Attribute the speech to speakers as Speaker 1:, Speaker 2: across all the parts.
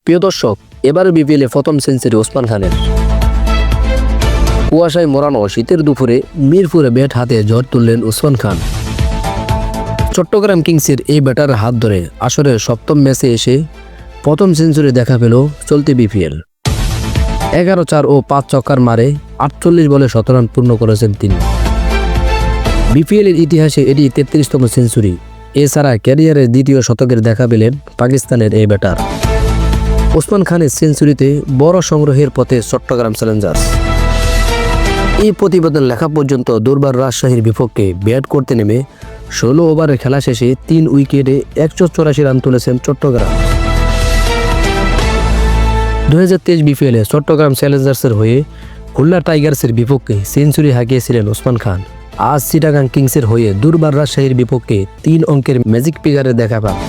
Speaker 1: প্রিয় দর্শক, এবারে বিপিএলে প্রথম সেঞ্চুরি ওসমান খানের। কুয়াশায় মোড়ানো শীতের দুপুরে মিরপুরে ব্যাট হাতে ঝড় তুললেন ওসমান খান। চট্টগ্রাম কিংসের এই ব্যাটার হাত ধরে আসরের সপ্তম ম্যাচে এসে প্রথম সেঞ্চুরি দেখা পেল চলতি বিপিএল। 11-4 ও 5 ছক্কার মারে 48 বলে 17 রান পূর্ণ করেছেন তিনি। বিপিএলের ইতিহাসে এটি 33তম সেঞ্চুরি। এছাড়া ক্যারিয়ারের দ্বিতীয় শতকের দেখা পেলেন পাকিস্তানের এই ব্যাটার। ওসমান খানের সেঞ্চুরিতে বড় সংগ্রহের পথে চট্টগ্রাম চ্যালেঞ্জার্স। এই প্রতিবেদন লেখা পর্যন্ত দুর্বার রাজশাহীর বিপক্ষে ব্যাট করতে নেমে 16 ওভারের খেলা শেষে 3 উইকেটে 184 রান তুলেছেন চট্টগ্রাম। 2023 বিপিএলে চট্টগ্রাম চ্যালেঞ্জার্সের হয়ে খুলনা টাইগার্সের বিপক্ষে সেঞ্চুরি হাঁকিয়েছিলেন ওসমান খান। আজ চিটাগাং কিংসের হয়ে দুর্বার রাজশাহীর বিপক্ষে 3 অঙ্কের ম্যাজিক ফিগারে দেখা পান।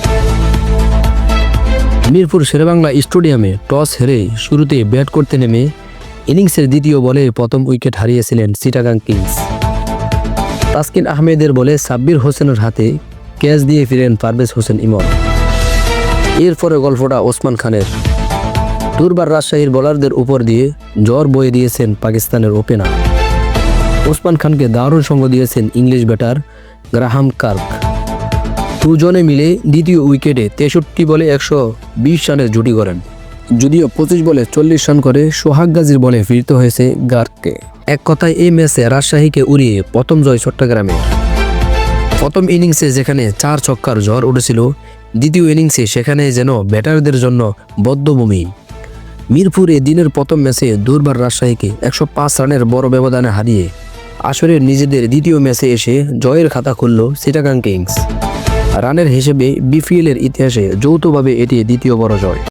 Speaker 1: মিরপুর শেরেবাংলা স্টেডিয়ামে টস হেরে শুরুতে ব্যাট করতে নেমে ইনিংসের দ্বিতীয় বলে প্রথম উইকেট হারিয়েছিলেন চিটাগাং কিংস। তাসকিন আহমেদের বলে সাব্বির হোসেনের হাতে ক্যাচ দিয়ে ফিরেন পারভেজ হোসেন ইমন। এরপরে গল্পটা ওসমান খানের। দুর্বার রাজশাহীর বোলারদের উপর দিয়ে ঝড় বয়ে দিয়েছেন পাকিস্তানের ওপেনার। ওসমান খানকে দারুণ সঙ্গ দিয়েছেন ইংলিশ ব্যাটার গ্রাহাম কার্ক। দুজনে মিলে দ্বিতীয় উইকেটে 63 বলে 120 রানের জুটি করেন। যদিও 25 বলে 40 রান করে সোহাগ গাজীর বলে ফিরতে হয়েছে গার্ককে। এক কথায় এই ম্যাচে রাজশাহীকে উড়িয়ে প্রথম জয় চট্টগ্রামের। প্রথম ইনিংসে যেখানে 4 ছক্কার ঝড় উঠেছিল, দ্বিতীয় ইনিংসে সেখানে যেন ব্যাটারদের জন্য বদ্ধভূমি। মিরপুরে দিনের প্রথম ম্যাচে দুর্বার রাজশাহীকে 105 রানের বড় ব্যবধানে হারিয়ে আসরের নিজেদের দ্বিতীয় ম্যাচে এসে জয়ের খাতা খুলল চিটাগাং কিংস। রানের হিসেবে বিপিএলের ইতিহাসে যৌথভাবে এটি দ্বিতীয় বড় জয়।